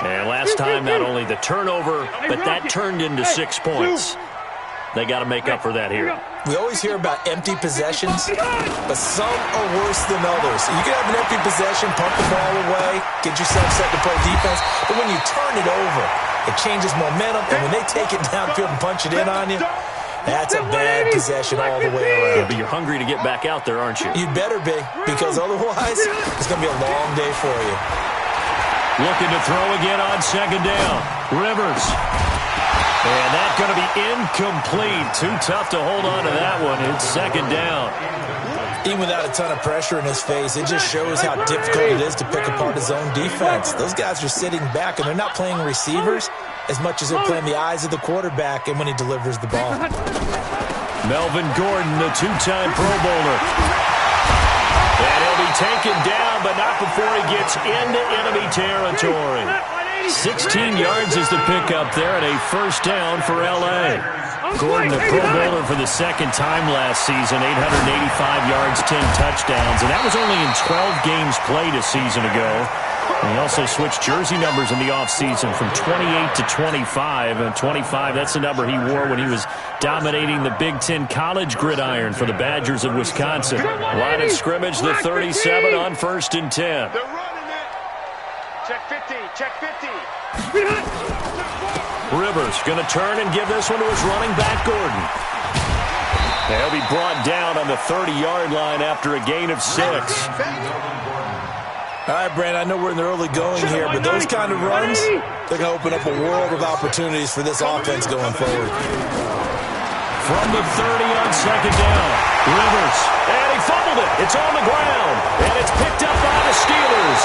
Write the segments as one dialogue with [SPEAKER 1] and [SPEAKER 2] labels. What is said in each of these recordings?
[SPEAKER 1] And last time, not only the turnover, but that turned into 6 points. They got to make up for that here.
[SPEAKER 2] We always hear about empty possessions, but some are worse than others. You can have an empty possession, pump the ball away, get yourself set to play defense, but when you turn it over, it changes momentum, and when they take it downfield and punch it in on you, that's a bad possession all the way around.
[SPEAKER 1] Yeah, but you're hungry to get back out there, aren't you?
[SPEAKER 2] You'd better be, because otherwise, it's going to be a long day for you.
[SPEAKER 1] Looking to throw again on second down. Rivers. And that's going to be incomplete. Too tough to hold on to that one. It's second down.
[SPEAKER 2] Even without a ton of pressure in his face, it just shows how difficult it is to pick apart his own defense. Those guys are sitting back, and they're not playing receivers as much as they're playing the eyes of the quarterback and when he delivers the ball.
[SPEAKER 1] Melvin Gordon, the two-time Pro Bowler. And he'll be taken down, but not before he gets into enemy territory. 16 yards is the pickup there, and a first down for L.A. Gordon, the Pro Bowler for the second time last season, 885 yards, 10 touchdowns, and that was only in 12 games played a season ago. And he also switched jersey numbers in the offseason from 28 to 25, and 25, that's the number he wore when he was dominating the Big Ten college gridiron for the Badgers of Wisconsin. Line of scrimmage, the 37 on 1st and 10.
[SPEAKER 3] Check 50, check 50.
[SPEAKER 1] Rivers going to turn and give this one to his running back, Gordon. He'll be brought down on the 30-yard line after a gain of 6.
[SPEAKER 2] All right, Brandon, I know we're in the early going here, but those kind of runs, they're going to open up a world of opportunities for this offense going forward.
[SPEAKER 1] From the 30 on second down, Rivers, and he fumbled it. It's on the ground, and it's picked up by the Steelers.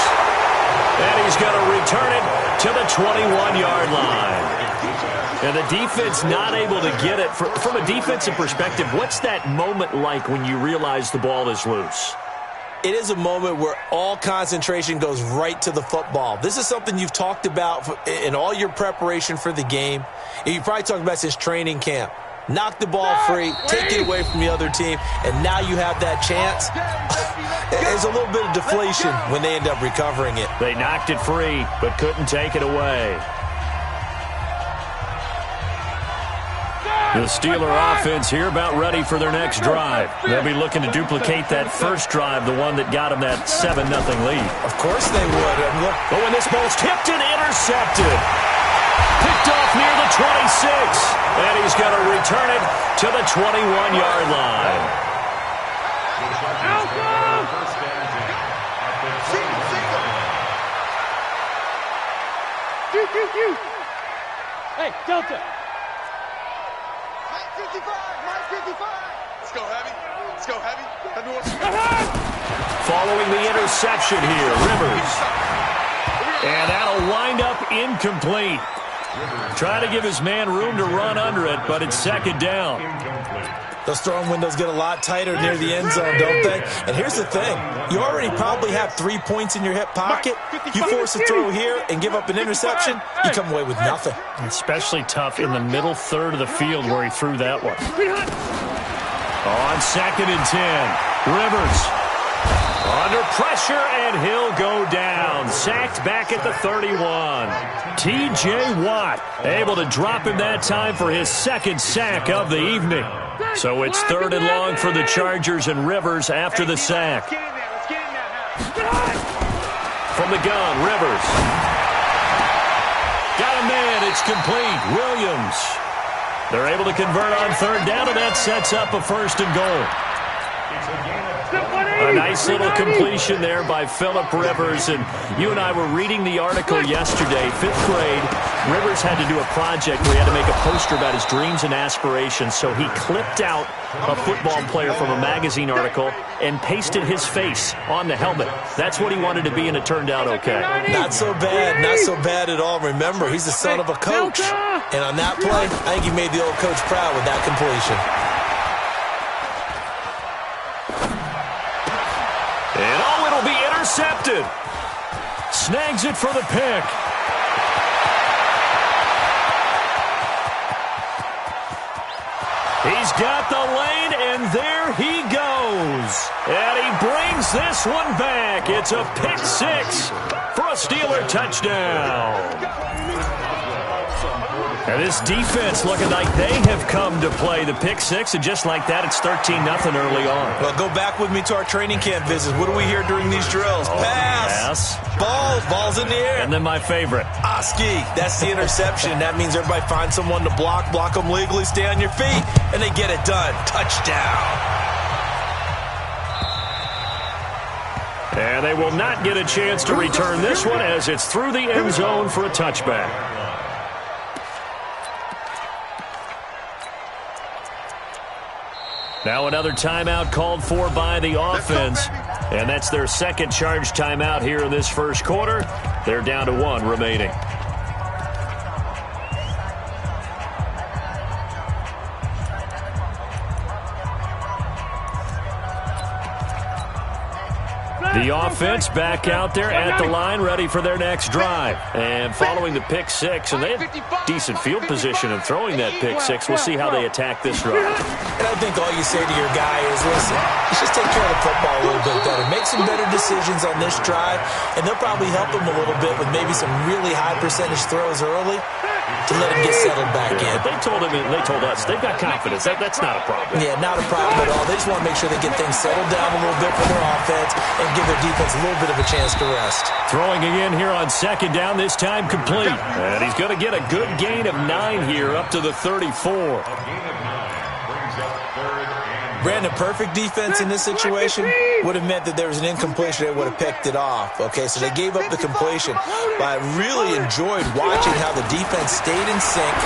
[SPEAKER 1] And he's going to return it to the 21-yard line. And the defense not able to get it. From a defensive perspective, what's that moment like when you realize the ball is loose?
[SPEAKER 2] It is a moment where all concentration goes right to the football. This is something you've talked about in all your preparation for the game. You probably talked about since training camp. Knock the ball free, take it away from the other team, and now you have that chance. There's a little bit of deflation when they end up recovering it.
[SPEAKER 1] They knocked it free, but couldn't take it away. The Steeler offense here about ready for their next drive. They'll be looking to duplicate that first drive, the one that got them that 7-0 lead.
[SPEAKER 2] Of course they would.
[SPEAKER 1] Oh, and this ball's tipped and intercepted. Picked off near the 26. And he's going to return it to the 21-yard line.
[SPEAKER 3] Hey, Delta. Mike 55. Let's go heavy. Let's go heavy.
[SPEAKER 1] Following the interception here, Rivers. And that'll wind up incomplete. Try to give his man room to run under it, but it's second down.
[SPEAKER 2] Those throwing windows get a lot tighter near the end zone, don't they? And here's the thing. You already probably have 3 points in your hip pocket. You force a throw here and give up an interception, you come away with nothing.
[SPEAKER 1] Especially tough in the middle third of the field where he threw that one. On 2nd and 10, Rivers. Under pressure, and he'll go down. Sacked back at the 31. T.J. Watt able to drop him that time for his second sack of the evening. So it's 3rd and long for the Chargers and Rivers after the sack. From the gun, Rivers. Got a man, it's complete. Williams. They're able to convert on 3rd down, and that sets up a 1st and goal. A nice little completion there by Phillip Rivers. And you and I were reading the article yesterday, 5th grade. Rivers had to do a project where he had to make a poster about his dreams and aspirations. So he clipped out a football player from a magazine article and pasted his face on the helmet. That's what he wanted to be, and it turned out okay.
[SPEAKER 2] Not so bad. Not so bad at all. Remember, he's the son of a coach. And on that play, I think he made the old coach proud with that completion.
[SPEAKER 1] And oh, it'll be intercepted. Snags it for the pick. He's got the lane, and there he goes. throws. And he brings this one back. It's a pick six for a Steeler touchdown. And this defense looking like they have come to play the pick six, and just like that, it's 13-0 early on.
[SPEAKER 2] Well, go back with me to our training camp visits. What do we hear during these drills? Pass. Balls in the air.
[SPEAKER 1] And then my favorite.
[SPEAKER 2] Oski, that's the interception. That means everybody finds someone to block them legally, stay on your feet, and they get it done. Touchdown.
[SPEAKER 1] And they will not get a chance to return this one as it's through the end zone for a touchback. Now another timeout called for by the offense. And that's their second charge timeout here in this first quarter. They're down to one remaining. The offense back out there at the line, ready for their next drive. And following the pick six, and they have decent field position in throwing that pick six. We'll see how they attack this drive.
[SPEAKER 2] And I think all you say to your guy is, listen, let's just take care of the football a little bit better. Make some better decisions on this drive, and they'll probably help him a little bit with maybe some really high percentage throws early to let him get settled back in.
[SPEAKER 1] They told him, and they told us, they've got confidence. That's not a problem.
[SPEAKER 2] Yeah, not a problem at all. They just want to make sure they get things settled down a little bit for their offense and give their defense a little bit of a chance to rest.
[SPEAKER 1] Throwing again here on second down, this time complete. And he's going to get a good gain of 9 here up to the 34.
[SPEAKER 2] Brandon, perfect defense in this situation would have meant that there was an incompletion. They would have picked it off. Okay, so they gave up the completion. But I really enjoyed watching how the defense stayed in sync,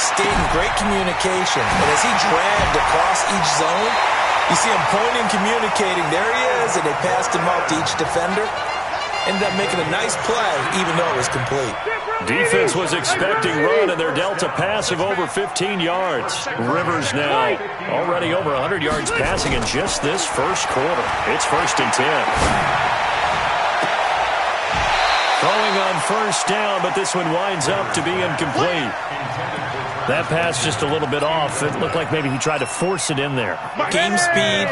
[SPEAKER 2] stayed in great communication. And as he dragged across each zone, you see him pointing, communicating. There he is, and they passed him off to each defender. Ended up making a nice play, even though it was complete.
[SPEAKER 1] Defense was expecting run, and they're dealt a pass of over 15 yards. Rivers now already over 100 yards passing in just this first quarter. It's 1st and 10. Throwing on first down, but this one winds up to be incomplete. That pass just a little bit off. It looked like maybe he tried to force it in there.
[SPEAKER 2] Game speed,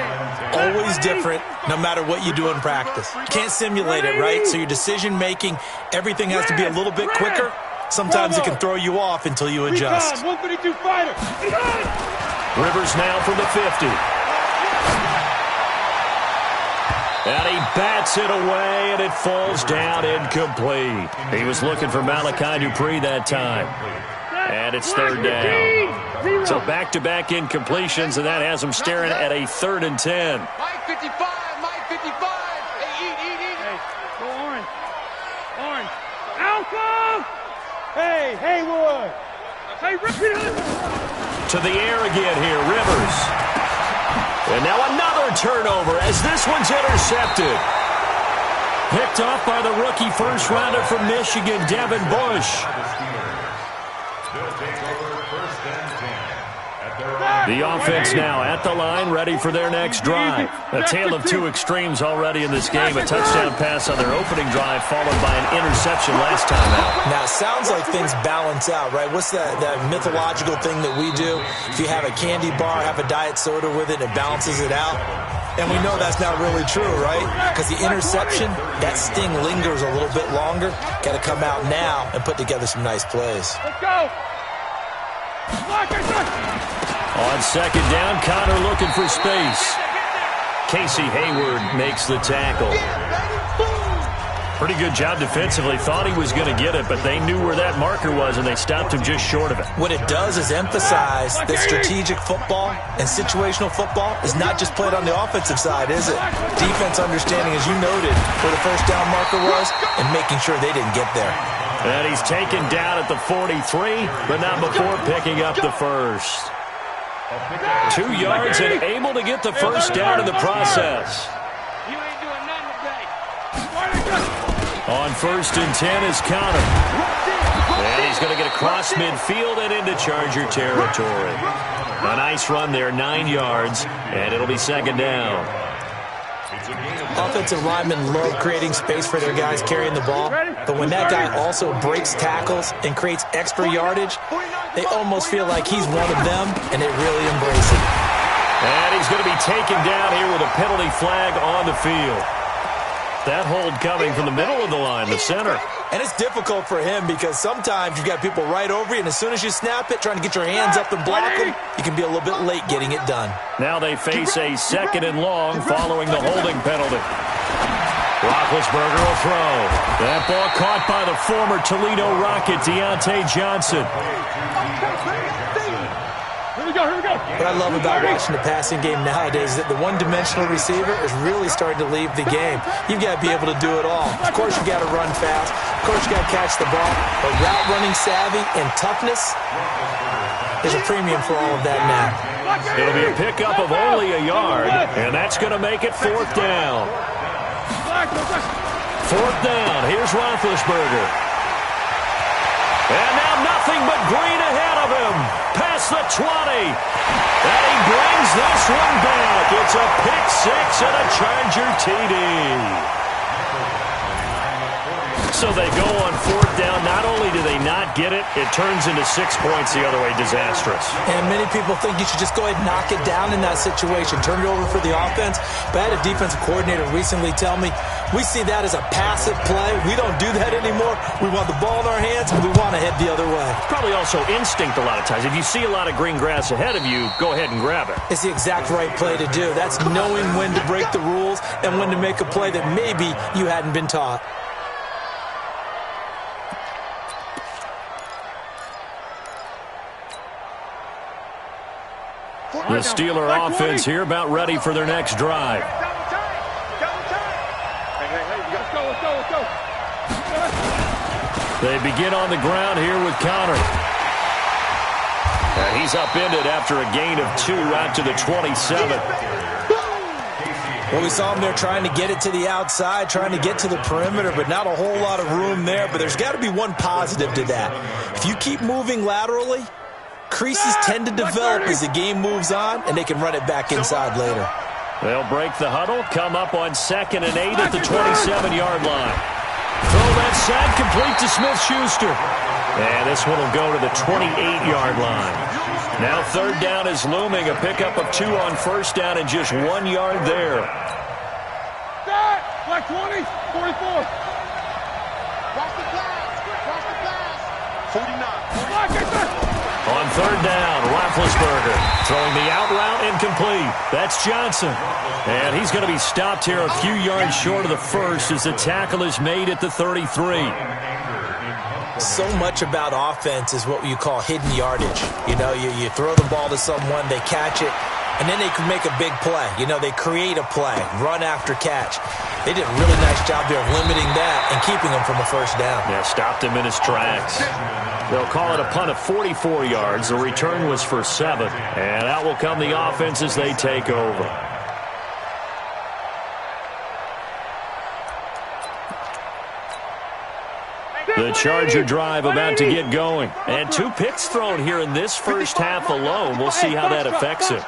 [SPEAKER 2] always different, no matter what you do in practice. You can't simulate it, right? So your decision-making, everything has to be a little bit quicker. Sometimes it can throw you off until you adjust.
[SPEAKER 3] 152 fighter.
[SPEAKER 1] Rivers now from the 50. And he bats it away, and it falls down incomplete. He was looking for Malachi Dupree that time. And it's 3rd down. So back-to-back incompletions, and that has them staring at a 3rd and 10.
[SPEAKER 3] Mike 55, Mike 55. Hey, eat.
[SPEAKER 4] Hey, go orange. Orange. Alpha! Hey, Haywood. Hey,
[SPEAKER 1] To the air again here, Rivers. And now another turnover as this one's intercepted. Picked off by the rookie first-rounder from Michigan, Devin Bush. The offense now at the line, ready for their next drive. A tale of two extremes already in this game. A touchdown pass on their opening drive, followed by an interception last time out.
[SPEAKER 2] Now, it sounds like things balance out, right? What's that mythological thing that we do? If you have a candy bar, have a diet soda with it, it balances it out. And we know that's not really true, right? Because the interception, that sting lingers a little bit longer. Got to come out now and put together some nice plays.
[SPEAKER 4] Let's go.
[SPEAKER 1] On second down, Connor looking for space. Casey Hayward makes the tackle. Pretty good job defensively. Thought he was going to get it, but they knew where that marker was, and they stopped him just short of it.
[SPEAKER 2] What it does is emphasize that strategic football and situational football is not just played on the offensive side, is it? Defense understanding, as you noted, where the first down marker was and making sure they didn't get there.
[SPEAKER 1] And he's taken down at the 43, but not before picking up the first. 2 yards and able to get the first down in the process.
[SPEAKER 4] You ain't doing nothing today.
[SPEAKER 1] On 1st and 10 is Connor. And he's going to get across midfield and into Charger territory. A nice run there, 9 yards, and it'll be 2nd down.
[SPEAKER 2] Offensive linemen love creating space for their guys carrying the ball, but when that guy also breaks tackles and creates extra yardage, they almost feel like he's one of them, and they really embrace it.
[SPEAKER 1] And he's going to be taken down here with a penalty flag on the field. That hold coming from the middle of the line, the center.
[SPEAKER 2] And it's difficult for him because sometimes you've got people right over you, and as soon as you snap it, trying to get your hands up and block them, you can be a little bit late getting it done.
[SPEAKER 1] Now they face a 2nd and long following the holding penalty. Roethlisberger will throw. That ball caught by the former Toledo Rocket, Deontay Johnson.
[SPEAKER 4] Here we go, here we go.
[SPEAKER 2] What I love about watching the passing game nowadays is that the one-dimensional receiver is really starting to leave the game. You've got to be able to do it all. Of course, you've got to run fast. Of course, you've got to catch the ball. But route running savvy and toughness is a premium for all of that now.
[SPEAKER 1] It'll be a pickup of only a yard, and that's going to make it 4th down. 4th down. Here's Roethlisberger. And now nothing but green ahead of him. Past the 20. And he brings this one back. It's a pick 6 and a Charger TD. So they go on 4th down. Not only do they not get it, it turns into 6 points the other way. Disastrous.
[SPEAKER 2] And many people think you should just go ahead and knock it down in that situation. Turn it over for the offense. But I had a defensive coordinator recently tell me, we see that as a passive play. We don't do that anymore. We want the ball in our hands, and we want to head the other way.
[SPEAKER 1] Probably also instinct a lot of times. If you see a lot of green grass ahead of you, go ahead and grab it.
[SPEAKER 2] It's the exact right play to do. That's knowing when to break the rules and when to make a play that maybe you hadn't been taught.
[SPEAKER 1] The Steeler offense here about ready for their next drive.
[SPEAKER 4] Let's go.
[SPEAKER 1] They begin on the ground here with Connor. And he's upended after a gain of 2 out to the 27.
[SPEAKER 2] Well, we saw him there trying to get it to the outside, trying to get to the perimeter, but not a whole lot of room there. But there's got to be one positive to that. If you keep moving laterally, creases tend to develop as the game moves on, and they can run it back inside later.
[SPEAKER 1] They'll break the huddle, come up on 2nd and 8 at the 27-yard line. Throw that side complete to Smith-Schuster. And this one will go to the 28-yard line. Now 3rd down is looming, a pickup of 2 on 1st down and just 1 yard there.
[SPEAKER 4] Black 20, 44.
[SPEAKER 3] Watch the pass. 49.
[SPEAKER 1] On 3rd down, Roethlisberger throwing the out route incomplete. That's Johnson. And he's going to be stopped here a few yards short of the first as the tackle is made at the 33.
[SPEAKER 2] So much about offense is what you call hidden yardage. You know, you throw the ball to someone, they catch it, and then they can make a big play. You know, they create a play, run after catch. They did a really nice job there of limiting that and keeping him from a 1st down.
[SPEAKER 1] Yeah, stopped him in his tracks. They'll call it a punt of 44 yards. The return was for 7. And out will come the offense as they take over. The Charger drive about to get going. And 2 picks thrown here in this first half alone. We'll see how that affects him.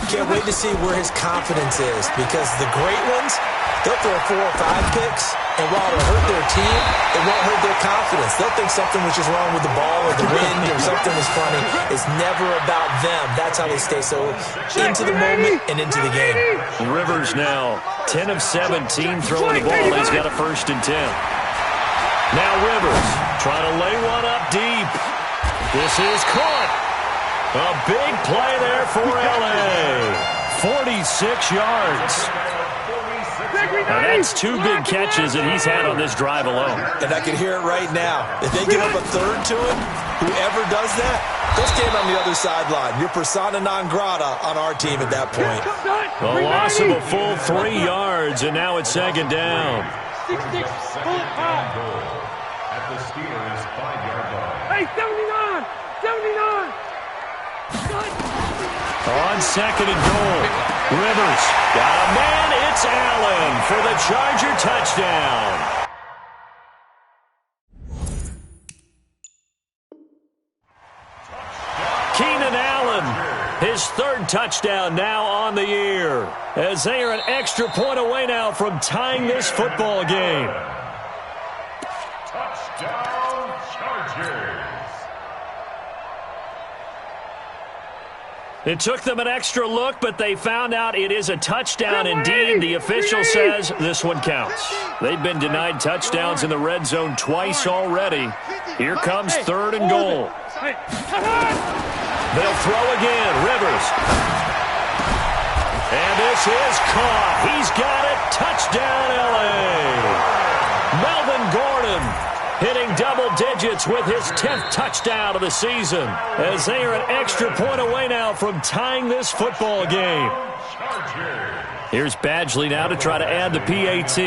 [SPEAKER 2] Can't wait to see where his confidence is, because the great ones, they'll throw 4 or 5 picks, and while it'll hurt their team, it won't hurt their confidence. They'll think something was just wrong with the ball or the wind or something was funny. It's never about them. That's how they stay so into the moment and into the game.
[SPEAKER 1] Rivers now 10 of 17 throwing the ball. He's got a 1st and 10. Now Rivers trying to lay one up deep. This is caught. A big play there for L.A. 46 yards. Now that's 2 big catches that he's had on this drive alone.
[SPEAKER 2] And I can hear it right now. If they give up a 3rd to him, whoever does that, go stand on the other sideline. You're persona non grata on our team at that point.
[SPEAKER 1] The loss of a full 3 yards, and now it's 2nd down.
[SPEAKER 4] 6-6, pull it high.
[SPEAKER 5] At the Steelers' 5-yard line.
[SPEAKER 4] Hey, 79! 79!
[SPEAKER 1] On 2nd and goal, Rivers got a man. It's Allen for the Charger touchdown. Keenan Allen, his 3rd touchdown now on the year, as they are an extra point away now from tying this football game.
[SPEAKER 5] Touchdown, Chargers.
[SPEAKER 1] It took them an extra look, but they found out it is a touchdown indeed. The official says this one counts. They've been denied touchdowns in the red zone twice already. Here comes 3rd and goal. They'll throw again. Rivers. And this is caught. He's got it. Touchdown, L.A. Melvin Gordon hitting double digits with his 10th touchdown of the season, as they are an extra point away now from tying this football game. Here's Badgley now to try to add the PAT.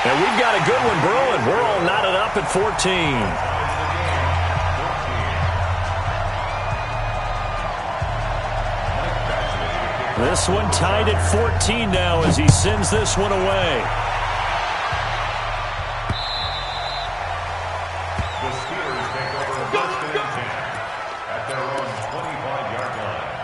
[SPEAKER 1] And we've got a good one brewing. We're all knotted up at 14. This one tied at 14 now as he sends this one away.
[SPEAKER 5] The Steelers take over 1st and 10 at their own 25-yard line.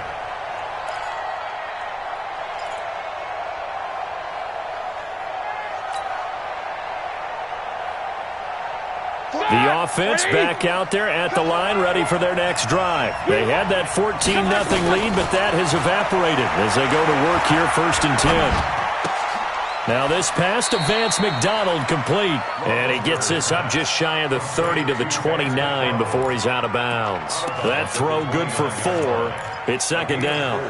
[SPEAKER 1] The offense back out there at the line, ready for their next drive. They had that 14-0 lead, but that has evaporated as they go to work here 1st and 10. Now this pass to Vance McDonald complete, and he gets this up just shy of the 30 to the 29 before he's out of bounds. That throw good for 4. It's 2nd down.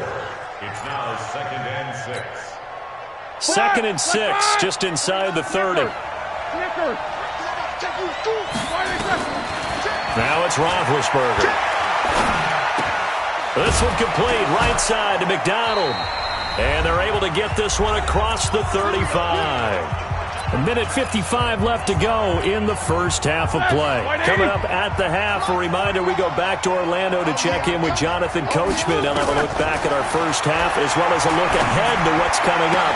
[SPEAKER 5] It's now 2nd and 6.
[SPEAKER 1] 2nd and 6, just inside the 30. Now it's Roethlisberger. This one complete, right side to McDonald. And they're able to get this one across the 35. A minute 55 left to go in the first half of play. Coming up at the half, a reminder, we go back to Orlando to check in with Jonathan Coachman. They'll have a look back at our first half as well as a look ahead to what's coming up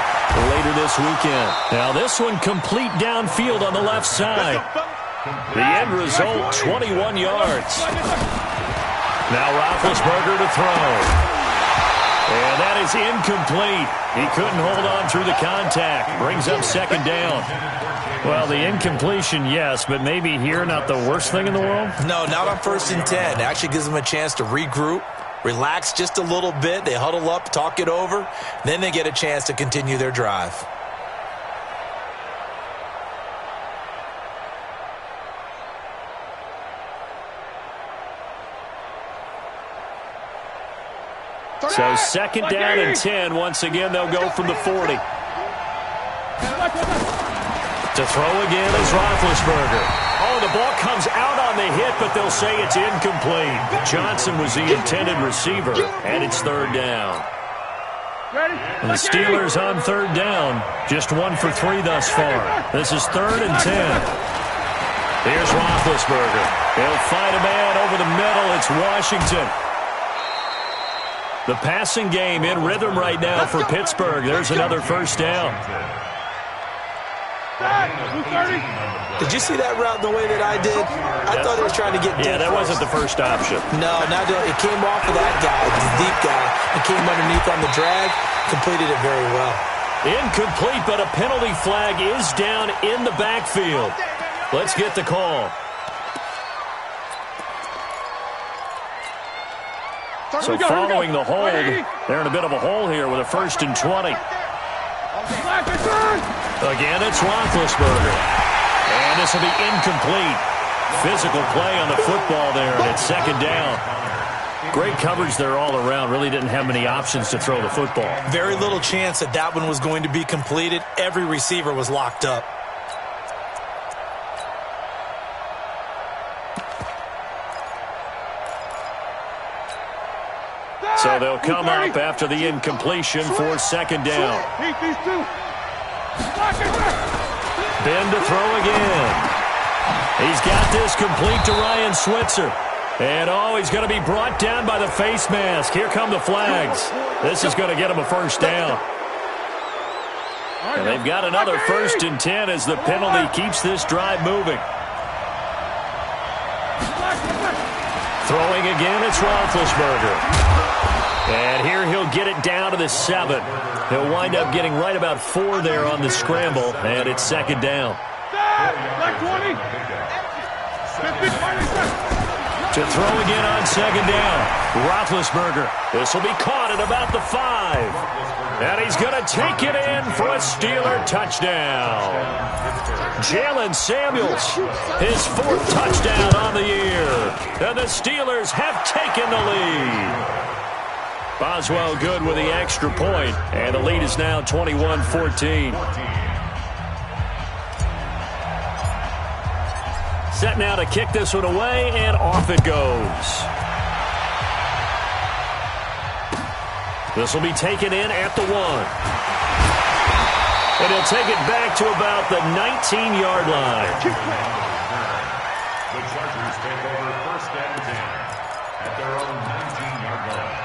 [SPEAKER 1] later this weekend. Now this one complete downfield on the left side. The end result, 21 yards. Now Roethlisberger to throw. And that is incomplete. He couldn't hold on through the contact. Brings up 2nd down. Well, the incompletion, yes, but maybe here not the worst thing in the world?
[SPEAKER 2] No, not on 1st and 10. It actually gives them a chance to regroup, relax just a little bit. They huddle up, talk it over. Then they get a chance to continue their drive.
[SPEAKER 1] So 2nd down and 10. Once again, they'll go from the 40. To throw again is Roethlisberger. Oh, the ball comes out on the hit, but they'll say it's incomplete. Johnson was the intended receiver, and it's 3rd down. And the Steelers on 3rd down, just 1 for 3 thus far. This is 3rd and 10. Here's Roethlisberger. He'll find a man over the middle. It's Washington. The passing game in rhythm right now for Pittsburgh. There's another 1st down.
[SPEAKER 2] Did you see that route the way that I did? I thought he was trying to get deep.
[SPEAKER 1] Yeah, that wasn't the first option.
[SPEAKER 2] No, not it came off of that guy, the deep guy, and came underneath on the drag, completed it very well.
[SPEAKER 1] Incomplete, but a penalty flag is down in the backfield. Let's get the call. So following the hold, they're in a bit of a hole here with a 1st and 20. Again, it's Roethlisberger. And this will be incomplete. Physical play on the football there, and it's 2nd down. Great coverage there all around. Really didn't have many options to throw the football.
[SPEAKER 2] Very little chance that that one was going to be completed. Every receiver was locked up.
[SPEAKER 1] So they'll come up after the incompletion for 2nd down. Ben to throw again. He's got this complete to Ryan Switzer. And he's going to be brought down by the face mask. Here come the flags. This is going to get him a 1st down. And they've got another 1st and 10 as the penalty keeps this drive moving. Throwing again, it's Roethlisberger. And here he'll get it down to the 7. He'll wind up getting right about 4 there on the scramble, and it's 2nd down. To throw again on second down. Roethlisberger. This will be caught at about the 5. And he's going to take it in for a Steeler touchdown. Jalen Samuels, his 4th touchdown on the year. And the Steelers have taken the lead. Boswell good with the extra point. And the lead is now 21-14. Set now to kick this one away, and off it goes. This will be taken in at the 1. And he'll take it back to about the 19-yard line.
[SPEAKER 5] The Chargers take over 1st and 10 at their own 19-yard line.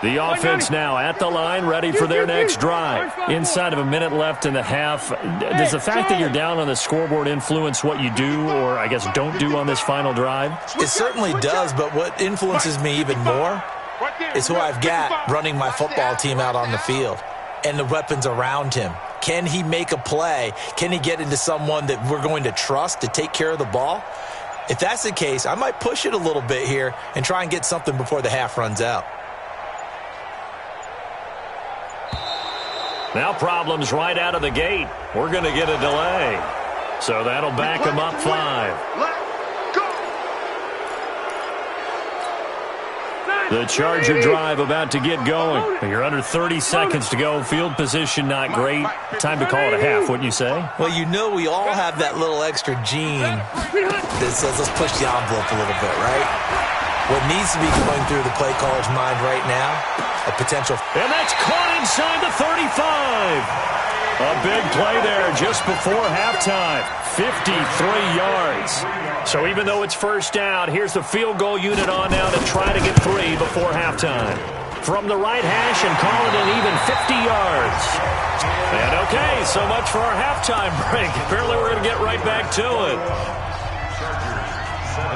[SPEAKER 1] The offense now at the line, ready for their next drive. Inside of a minute left in the half, does the fact that you're down on the scoreboard influence what you do, or I guess don't do on this final drive?
[SPEAKER 2] It certainly does, but what influences me even more is who I've got running my football team out on the field and the weapons around him. Can he make a play? Can he get into someone that we're going to trust to take care of the ball? If that's the case, I might push it a little bit here and try and get something before the half runs out.
[SPEAKER 1] Now problems right out of the gate. We're going to get a delay. So that'll back them up 5. The Charger drive about to get going. You're under 30 seconds to go. Field position not great. Time to call it a half, wouldn't you say?
[SPEAKER 2] Well, you know we all have that little extra gene that says let's push the envelope a little bit, right? What needs to be going through the play caller's mind right now, a potential...
[SPEAKER 1] And that's caught inside the 35. A big play there just before halftime. 53 yards. So even though it's first down, here's the field goal unit on now to try to get 3 before halftime. From the right hash and call it an even 50 yards. And okay, so much for our halftime break. Apparently we're going to get right back to it.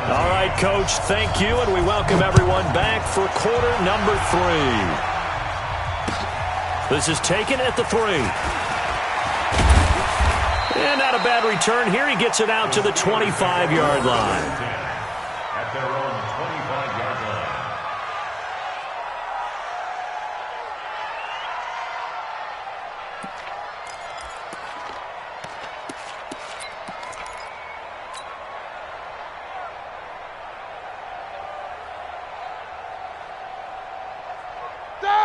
[SPEAKER 1] All right, Coach, thank you, and we welcome everyone back for quarter number 3. This is taken at the 3. And not a bad return here. He gets it out to the 25-yard line.
[SPEAKER 5] At their own 25-yard line.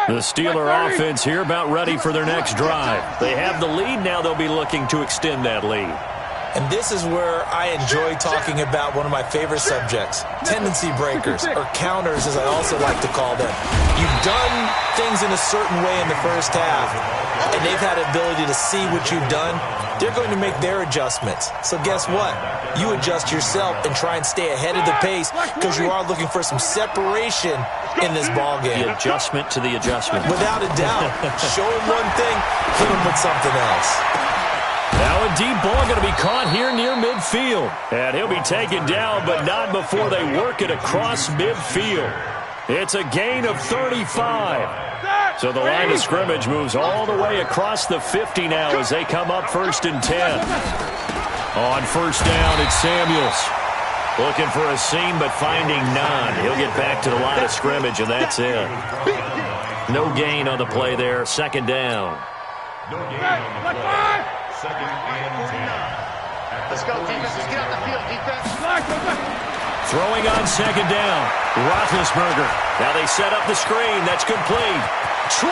[SPEAKER 1] The Steeler offense here about ready for their next drive. They have the lead now. They'll be looking to extend that lead.
[SPEAKER 2] And this is where I enjoy talking about one of my favorite subjects, tendency breakers, or counters as I also like to call them. You've done things in a certain way in the first half, and they've had the ability to see what you've done. They're going to make their adjustments. So guess what? You adjust yourself and try and stay ahead of the pace because you are looking for some separation in this ballgame.
[SPEAKER 1] The adjustment to the adjustment.
[SPEAKER 2] Without a doubt. Show him one thing, hit him with something else.
[SPEAKER 1] Now a deep ball going to be caught here near midfield. And he'll be taken down, but not before they work it across midfield. It's a gain of 35. So the line of scrimmage moves all the way across the 50 now as they come up 1st and 10. On first down, it's Samuels. Looking for a seam, but finding none. He'll get back to the line of scrimmage, and that's it. No gain on the play there. 2nd down.
[SPEAKER 5] No gain on the play. 2nd and 10.
[SPEAKER 3] Let's go, defense. Let's get out the field, defense.
[SPEAKER 1] Throwing on 2nd down. Roethlisberger. Now they set up the screen. That's complete. 20.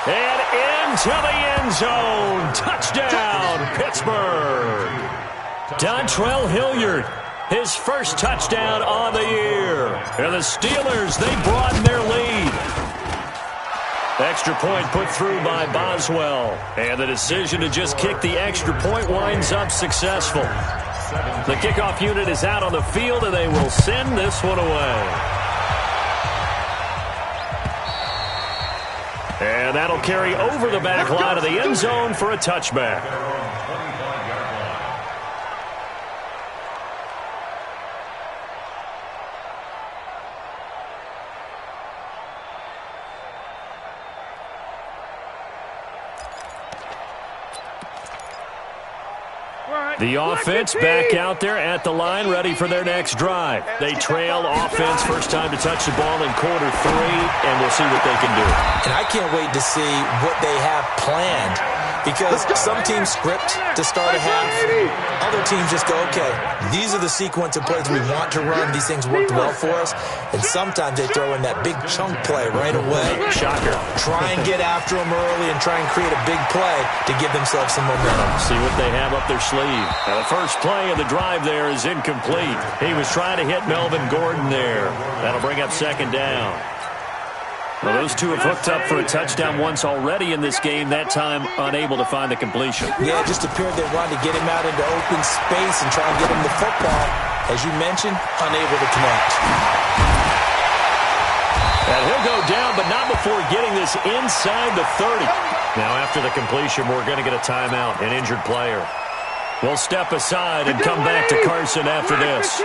[SPEAKER 1] And into the end zone. Touchdown, Pittsburgh. Dontrell Hilliard, his first touchdown on the year. And the Steelers, they broaden their lead. Extra point put through by Boswell. And the decision to just kick the extra point winds up successful. The kickoff unit is out on the field, and they will send this one away. And that'll carry over the back line of the end zone for a touchback. The offense back out there at the line, ready for their next drive. They trail offense, first time to touch the ball in quarter 3, and we'll see what they can do.
[SPEAKER 2] And I can't wait to see what they have planned, because some teams script to start a half. Other teams just go, okay, these are the sequence of plays we want to run. These things worked well for us. And sometimes they throw in that big chunk play right away.
[SPEAKER 1] Shocker.
[SPEAKER 2] Try and get after them early and try and create a big play to give themselves some momentum.
[SPEAKER 1] See what they have up their sleeve. Now, the first play of the drive there is incomplete. He was trying to hit Melvin Gordon there. That'll bring up second down. Well, those two have hooked up for a touchdown once already in this game, that time unable to find the completion.
[SPEAKER 2] Yeah, it just appeared they wanted to get him out into open space and try and get him the football. As you mentioned, unable to connect.
[SPEAKER 1] And he'll go down, but not before getting this inside the 30. Now, after the completion, we're going to get a timeout, an injured player. We'll step aside and come back to Carson after this.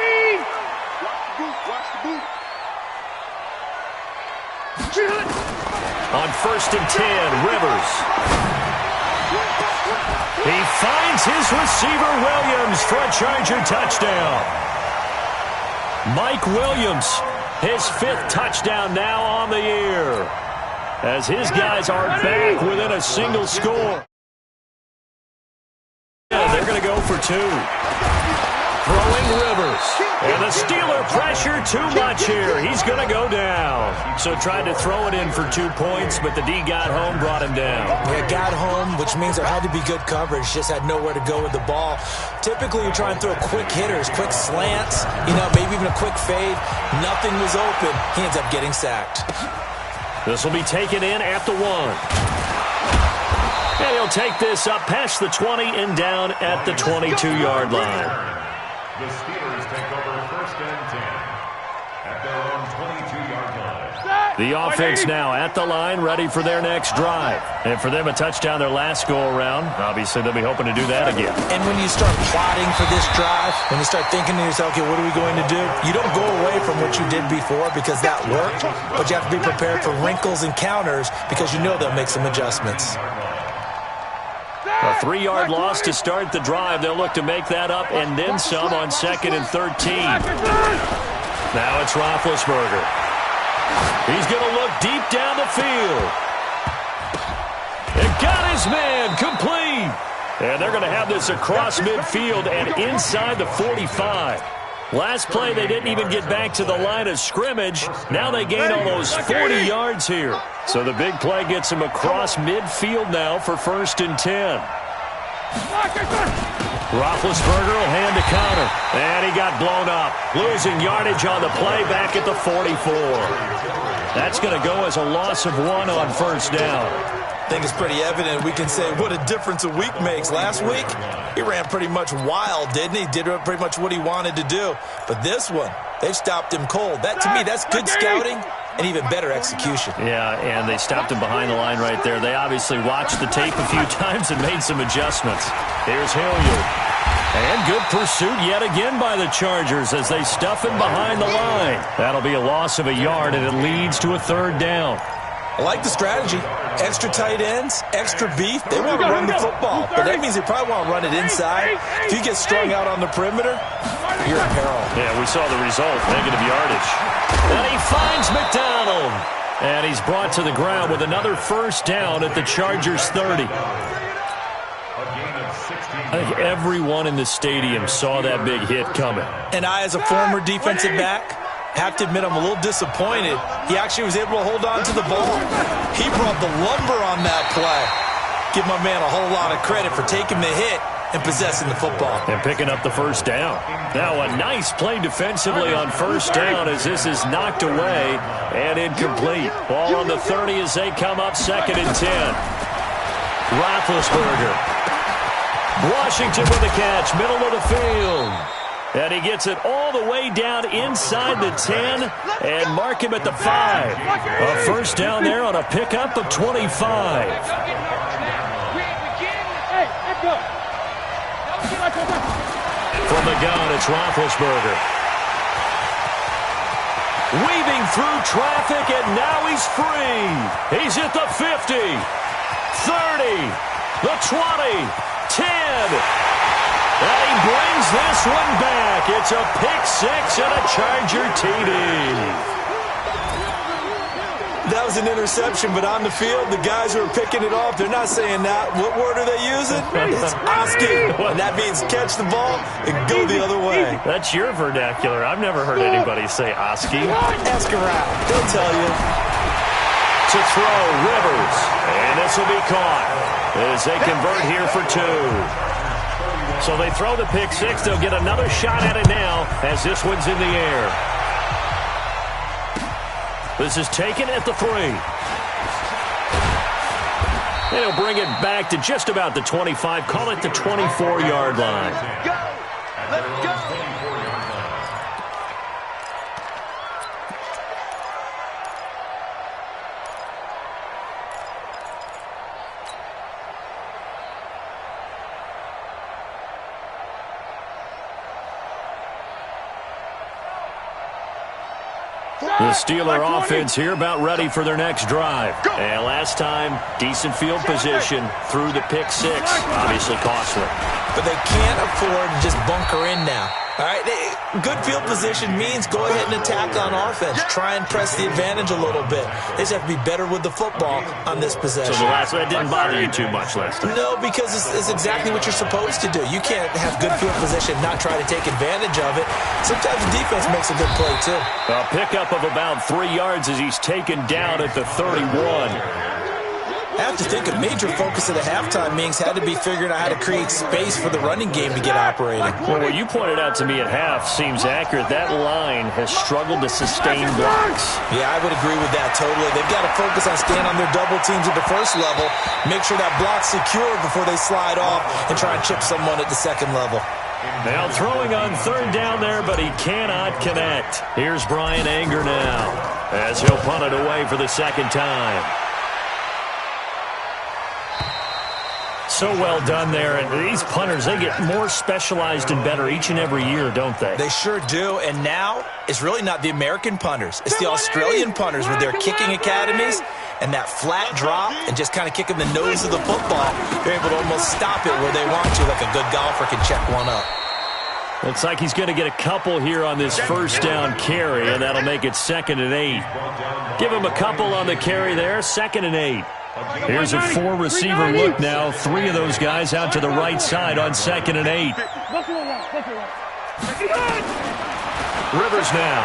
[SPEAKER 1] On 1st and 10, Rivers. He finds his receiver, Williams, for a Charger touchdown. Mike Williams, his 5th touchdown now on the year, as his guys are back within a single score. And they're going to go for 2. Throwing Rivers. And the Steeler pressure too much here. He's going to go down. So tried to throw it in for 2 points, but the D got home, brought him down.
[SPEAKER 2] Yeah, got home, which means there had to be good coverage. Just had nowhere to go with the ball. Typically, you try and throw quick hitters, quick slants, maybe even a quick fade. Nothing was open. He ends up getting sacked.
[SPEAKER 1] This will be taken in at the 1. And he'll take this up past the 20 and down at the 22-yard line.
[SPEAKER 5] The Steelers take over 1st and 10 at their own 22-yard line.
[SPEAKER 1] The offense now at the line, ready for their next drive. And for them, a touchdown their last go-around. Obviously, they'll be hoping to do that again.
[SPEAKER 2] And when you start plotting for this drive, when you start thinking to yourself, okay, what are we going to do? You don't go away from what you did before because that worked, but you have to be prepared for wrinkles and counters because you know they'll make some adjustments.
[SPEAKER 1] A 3-yard loss to start the drive. They'll look to make that up and then some on 2nd and 13. Now it's Roethlisberger. He's going to look deep down the field. And got his man complete. And they're going to have this across midfield and inside the 45. Last play, they didn't even get back to the line of scrimmage. Now they gain almost 40 yards here. So the big play gets them across midfield now for 1st and 10. Roethlisberger will hand to Connor. And he got blown up. Losing yardage on the play back at the 44. That's going to go as a loss of 1 on 1st down.
[SPEAKER 2] I think it's pretty evident. We can say what a difference a week makes. Last week, he ran pretty much wild, didn't he? Did pretty much what he wanted to do. But this one, they've stopped him cold. That, to me, that's good scouting and even better execution.
[SPEAKER 1] Yeah, and they stopped him behind the line right there. They obviously watched the tape a few times and made some adjustments. Here's Hilliard. And good pursuit yet again by the Chargers as they stuff him behind the line. That'll be a loss of a yard, and it leads to a 3rd down.
[SPEAKER 2] I like the strategy. Extra tight ends, extra beef. They want to run the football, but that means they probably want to run it inside. If you get strung out on the perimeter, you're in peril.
[SPEAKER 1] Yeah, we saw the result, negative yardage. And he finds McDonald. And he's brought to the ground with another 1st down at the Chargers' 30. I think everyone in the stadium saw that big hit coming.
[SPEAKER 2] And I, as a former defensive back, have to admit I'm a little disappointed. He actually was able to hold on to the ball. He brought the lumber on that play. Give my man a whole lot of credit for taking the hit and possessing the football.
[SPEAKER 1] And picking up the 1st down. Now a nice play defensively on 1st down as this is knocked away and incomplete. Ball on the 30 as they come up 2nd and 10. Roethlisberger. Washington with the catch, middle of the field. And he gets it all the way down inside the 10 and mark him at the 5. A 1st down there on a pickup of 25. From the gun, it's Roethlisberger. Weaving through traffic, and now he's free. He's at the 50, 30, the 20, 10. this one back. It's a pick six and a Charger TD.
[SPEAKER 2] That was an interception, but on the field, the guys who are picking it off, they're not saying that. What word are they using? It's Oski, and that means catch the ball and go the other way.
[SPEAKER 1] That's your vernacular. I've never heard anybody say Oski.
[SPEAKER 2] Ask around. They'll tell you.
[SPEAKER 1] To throw, Rivers. And this will be caught as they convert here for two. So they throw the pick six. They'll get another shot at it now as this one's in the air. This is taken at the 3. And he'll bring it back to just about the 25. Call it the 24-yard line.
[SPEAKER 3] Go! Let's go!
[SPEAKER 1] The Steeler offense here about ready for their next drive. And last time, decent field position through the pick six. Obviously costly.
[SPEAKER 2] But they can't afford to just bunker in now. All right, good field position means go ahead and attack on offense. Try and press the advantage a little bit. They just have to be better with the football on this possession.
[SPEAKER 1] So the last one didn't bother you too much last time?
[SPEAKER 2] No, because it's exactly what you're supposed to do. You can't have good field position, not try to take advantage of it. Sometimes the defense makes a good play, too.
[SPEAKER 1] A pickup of about 3 yards as he's taken down at the 31.
[SPEAKER 2] I have to think a major focus of the halftime meetings had to be figuring out how to create space for the running game to get operating.
[SPEAKER 1] Well, what you pointed out to me at half seems accurate. That line has struggled to sustain blocks.
[SPEAKER 2] Yeah, I would agree with that totally. They've got to focus on staying on their double teams at the first level, make sure that block's secure before they slide off and try and chip someone at the second level.
[SPEAKER 1] Now throwing on third down there, but he cannot connect. Here's Brian Anger now as he'll punt it away for the second time. So well done there, and these punters, they get more specialized and better each and every year, don't they?
[SPEAKER 2] They sure do, and now it's really not the American punters. It's the Australian punters with their kicking academies and that flat drop and just kind of kicking the nose of the football. They're able to almost stop it where they want to, like a good golfer can check one up.
[SPEAKER 1] Looks like he's going to get a couple here on this first down carry, and that'll make it 2nd and 8. Give him a couple on the carry there, 2nd and 8. Here's a 4-receiver look now. 3 of those guys out to the right side on 2nd and 8. Rivers now.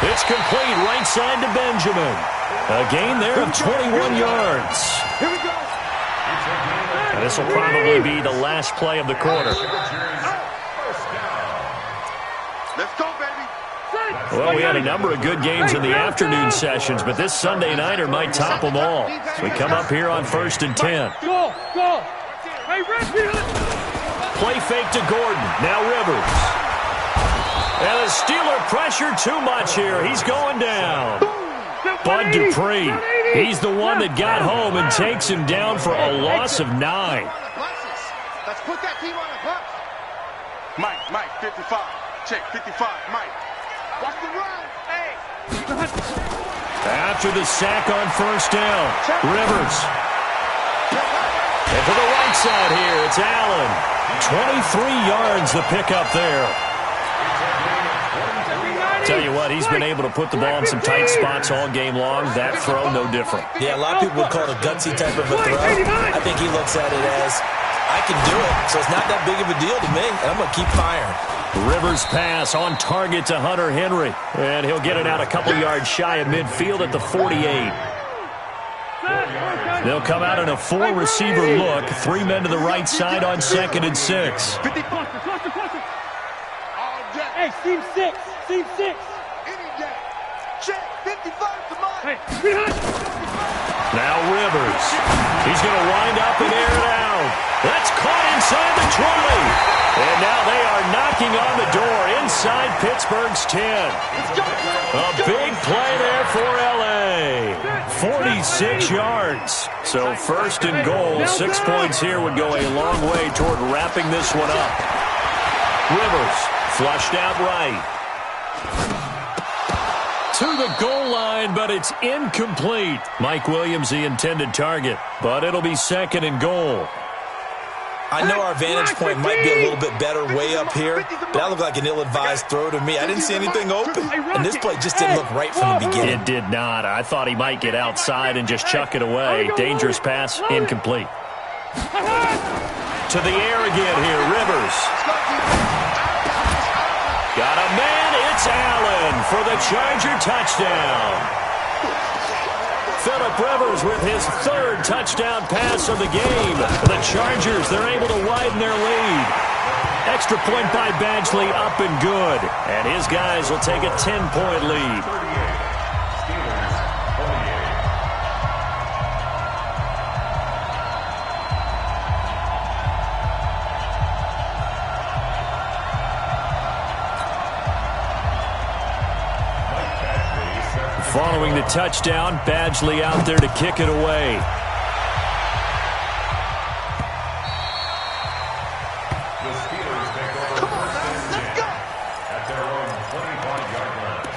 [SPEAKER 1] It's complete right side to Benjamin. A gain there of 21 yards.
[SPEAKER 4] Here we go.
[SPEAKER 1] And this will probably be the last play of the quarter.
[SPEAKER 3] Let's go, baby.
[SPEAKER 1] Well, we had a number of good games in the afternoon sessions, but this Sunday nighter might top them all. So we come up here on 1st and 10.
[SPEAKER 4] Go, go. Hey,
[SPEAKER 1] Play fake to Gordon. Now Rivers. And the Steeler pressure too much here. He's going down. Bud Dupree. He's the one that got home and takes him down for a loss of 9.
[SPEAKER 3] Let's put that team on a bus. Mike, 55. Check, 55, Mike. Watch the run. Hey.
[SPEAKER 1] After the sack on first down, Rivers. And to the right side here, it's Allen. 23 yards the pickup there. Tell you what, he's been able to put the ball in some tight spots all game long. That throw, no different.
[SPEAKER 2] Yeah, a lot of people would call it a gutsy type of a throw. I think he looks at it as, I can do it, so it's not that big of a deal to me, and I'm going to keep firing.
[SPEAKER 1] Rivers pass on target to Hunter Henry. And he'll get it out a couple yards shy of midfield at the 48. They'll come out in a 4-receiver look. 3 men to the right side on 2nd and 6.
[SPEAKER 4] Hey, seam 6. Seam 6.
[SPEAKER 3] Any day. Check, 55 to Mike.
[SPEAKER 4] Hey,
[SPEAKER 1] now Rivers. He's going to wind up and air it out. That's caught inside the 20. And now they are knocking on the door inside Pittsburgh's 10. A big play there for L.A. 46 yards. So 1st and goal. 6 points here would go a long way toward wrapping this one up. Rivers flushed out right. To the goal line, but it's incomplete. Mike Williams, the intended target, but it'll be 2nd and goal.
[SPEAKER 2] I know our vantage point might be a little bit better way up here, but that looked like an ill-advised throw to me. I didn't see anything open, and this play just didn't look right from the beginning.
[SPEAKER 1] It did not. I thought he might get outside and just chuck it away. Dangerous pass, incomplete. To the air again here, Rivers. Got a man, it's Allen for the Charger touchdown. Phillip Rivers with his third touchdown pass of the game. The Chargers, they're able to widen their lead. Extra point by Badgley, up and good. And his guys will take a 10-point lead. Following the touchdown, Badgley out there to kick it away.
[SPEAKER 5] The Steelers take over first and 10 at their own 25-yard line.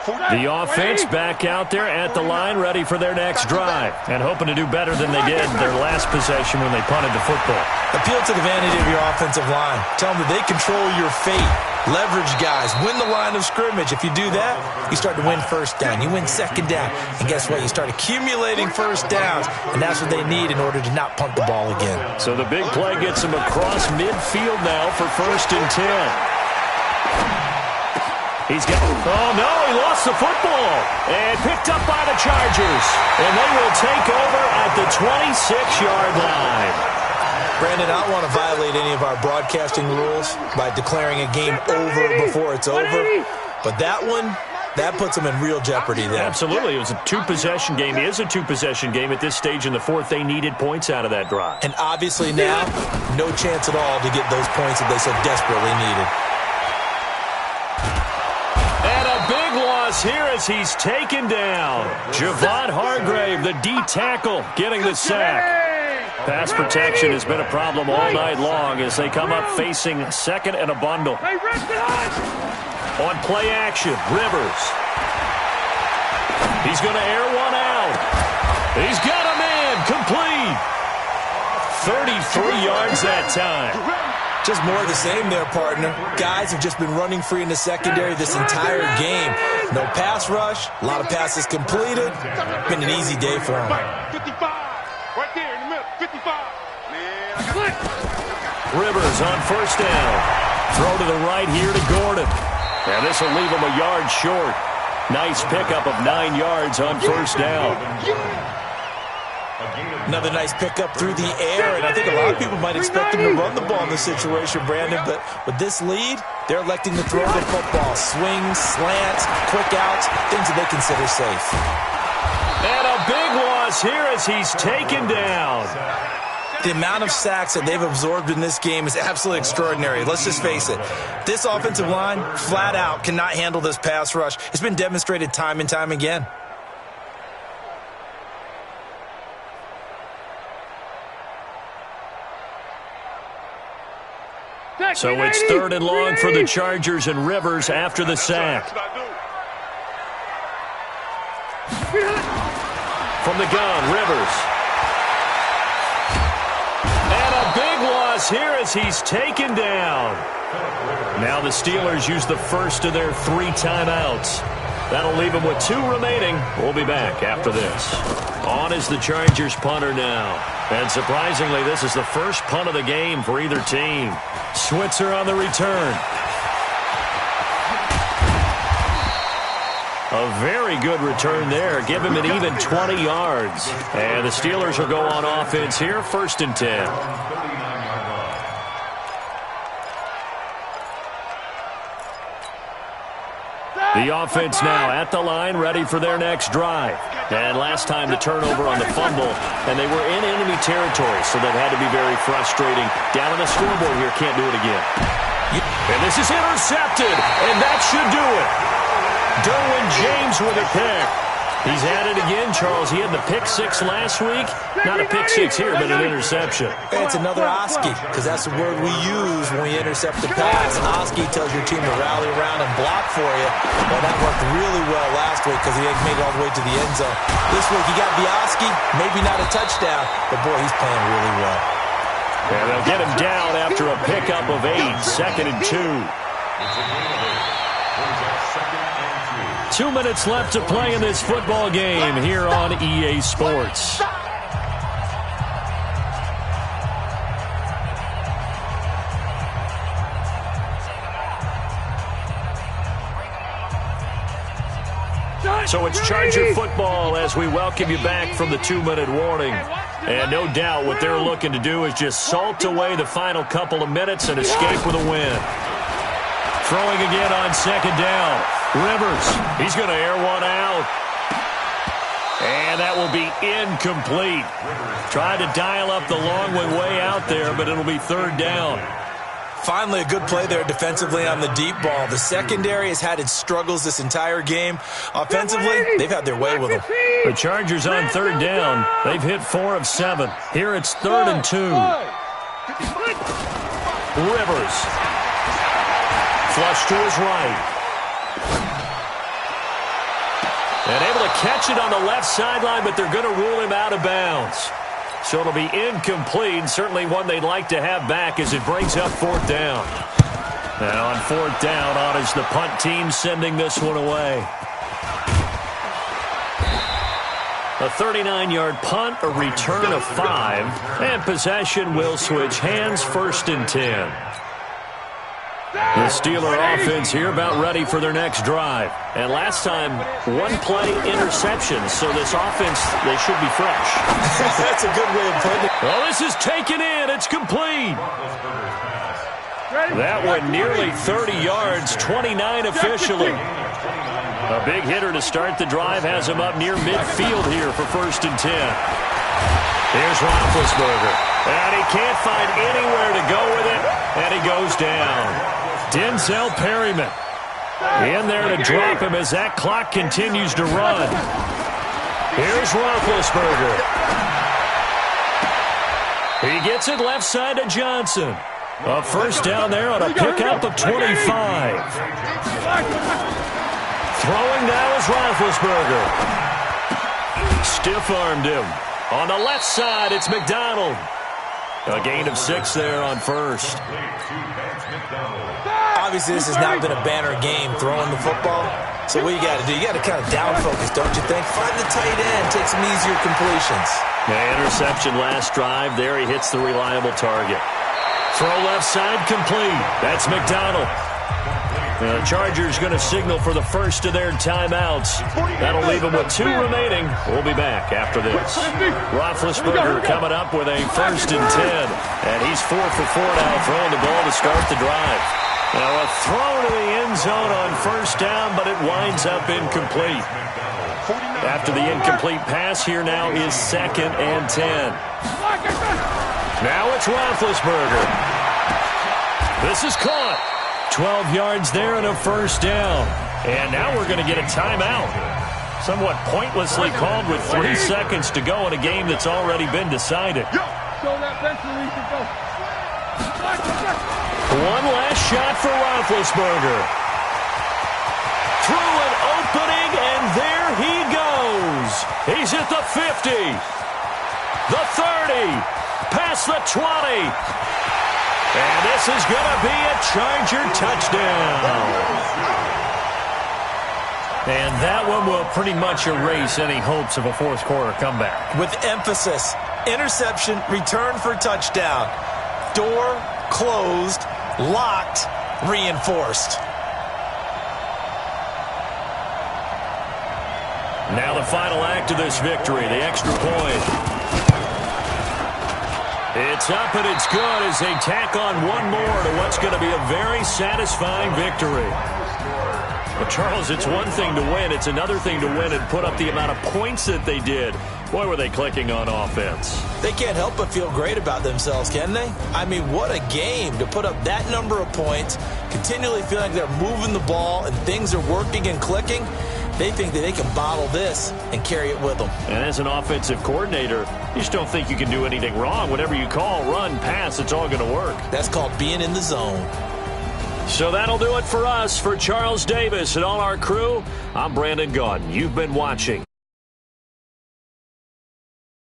[SPEAKER 1] The offense back out there at the line, ready for their next drive, and hoping to do better than they did their last possession when they punted the football.
[SPEAKER 2] Appeal to the vanity of your offensive line. Tell them that they control your fate. Leverage guys. Win the line of scrimmage. If you do that, you start to win first down. You win second down. And guess what? You start accumulating first downs, and that's what they need in order to not punt the ball again.
[SPEAKER 1] So the big play gets them across midfield now for first and 10. He's got, oh no, he lost the football. And picked up by the Chargers. And they will take over at the 26-yard line.
[SPEAKER 2] Brandon, I don't want to violate any of our broadcasting rules by declaring a game over before it's over. But that one, that puts them in real jeopardy there.
[SPEAKER 1] Absolutely. It was a two-possession game. It is a two-possession game at this stage in the fourth. They needed points out of that drive.
[SPEAKER 2] And obviously now, no chance at all to get those points that they so desperately needed.
[SPEAKER 1] And a big loss here as he's taken down. Javon Hargrave, the D tackle, getting the sack. Pass protection has been a problem all night long as they come up facing second and a bundle. On play action, Rivers. He's going to air one out. He's got a man, complete. 33 yards that time.
[SPEAKER 2] Just more of the same there, partner. Guys have just been running free in the secondary this entire game. No pass rush, a lot of passes completed. Been an easy day for them.
[SPEAKER 3] 55, right there in the middle, 55. Man,
[SPEAKER 1] Rivers on first down. Throw to the right here to Gordon. And this will leave him a yard short. Nice pickup of 9 yards on first down.
[SPEAKER 2] Another nice pickup through the air, and I think a lot of people might expect him to run the ball in this situation, Brandon, but with this lead, they're electing to throw the football. Swings, slants, quick outs, things that they consider safe.
[SPEAKER 1] And a big loss here as he's taken down.
[SPEAKER 2] The amount of sacks that they've absorbed in this game is absolutely extraordinary. Let's just face it. This offensive line, flat out, cannot handle this pass rush. It's been demonstrated time and time again.
[SPEAKER 1] So it's third and long for the Chargers and Rivers after the sack. From the gun, Rivers. And a big loss here as he's taken down. Now the Steelers use the first of their 3 timeouts. That'll leave them with 2 remaining. We'll be back after this. On is the Chargers punter now. And surprisingly, this is the first punt of the game for either team. Switzer on the return. A very good return there. Give him an even 20 yards. And the Steelers will go on offense here, first and 10. The offense now at the line, ready for their next drive. And last time the turnover on the fumble, and they were in enemy territory, so that had to be very frustrating. Down on the scoreboard here, can't do it again. And this is intercepted, and that should do it. Derwin James with a pick. He's at it again, Charles. He had the pick 6 last week. Not a pick 6 here, but an interception.
[SPEAKER 2] It's another Oski, because that's the word we use when we intercept the pass. Oski tells your team to rally around and block for you. Well, that worked really well last week because he made it all the way to the end zone. This week, he got Biosky, maybe not a touchdown, but, boy, he's playing really well.
[SPEAKER 1] And they'll get him down after a pickup of 8, 2nd and 2. 2 minutes left to play in this football game here on EA Sports. So it's Charger football as we welcome you back from the 2-minute warning. And no doubt what they're looking to do is just salt away the final couple of minutes and escape with a win. Throwing again on 2nd down. Rivers, he's going to air one out. And that will be incomplete. Tried to dial up the long way out there, but it'll be 3rd down.
[SPEAKER 2] Finally, a good play there defensively on the deep ball. The secondary has had its struggles this entire game. Offensively, they've had their way with them.
[SPEAKER 1] The Chargers on 3rd down. They've hit 4 of 7. Here it's 3rd and 2. Rivers. Flush to his right. And able to catch it on the left sideline, but they're going to rule him out of bounds. So it'll be incomplete, certainly one they'd like to have back as it brings up 4th down. And on 4th down, on is the punt team sending this one away. A 39-yard punt, a return of 5, and possession will switch hands, 1st and 10. The Steeler offense here about ready for their next drive. And last time, 1-play interception, so this offense, they should be fresh.
[SPEAKER 2] That's a good way of putting it.
[SPEAKER 1] Well, this is taken in. It's complete. That one nearly 30 yards, 29 officially. A big hitter to start the drive has him up near midfield here for 1st and 10. Here's Roethlisberger. And he can't find anywhere to go with it, and he goes down. Denzel Perryman in there to drop him as that clock continues to run. Here's Roethlisberger. He gets it left side to Johnson. A 1st down there on a pickup of 25. Throwing now is Roethlisberger. Stiff-armed him. On the left side, it's McDonald. A gain of 6 there on 1st.
[SPEAKER 2] Obviously, this has not been a banner game throwing the football. So what you got to do, you got to kind of down focus, don't you think? Find the tight end, take some easier completions.
[SPEAKER 1] The interception last drive. There he hits the reliable target. Throw left side complete. That's McDonald. The Chargers going to signal for the first of their timeouts. That'll leave them with 2 remaining. We'll be back after this. Roethlisberger coming up with a 1st and 10. And he's 4 for 4 now, throwing the ball to start the drive. Now a throw to the end zone on 1st down, but it winds up incomplete. After the incomplete pass, here now is 2nd and 10. Now it's Roethlisberger. This is caught. 12 yards there and a 1st down. And now we're going to get a timeout. Somewhat pointlessly called with 3 seconds to go in a game that's already been decided. One last shot for Roethlisberger. Through an opening, and there he goes. He's at the 50, the 30, past the 20. And this is going to be a Charger touchdown. And that one will pretty much erase any hopes of a 4th quarter comeback.
[SPEAKER 2] With emphasis, interception, return for touchdown. Door closed, locked, reinforced.
[SPEAKER 1] Now the final act of this victory, the extra point. It's up and it's good as they tack on one more to what's going to be a very satisfying victory. But Charles, it's one thing to win. It's another thing to win and put up the amount of points that they did. Boy, were they clicking on offense.
[SPEAKER 2] They can't help but feel great about themselves, can they? I mean, what a game to put up that number of points, continually feeling like they're moving the ball and things are working and clicking. They think that they can bottle this and carry it with them.
[SPEAKER 1] And as an offensive coordinator, you just don't think you can do anything wrong. Whatever you call, run, pass, it's all going to work.
[SPEAKER 2] That's called being in the zone.
[SPEAKER 1] So that'll do it for us. For Charles Davis and all our crew, I'm Brandon Gaudin. You've been watching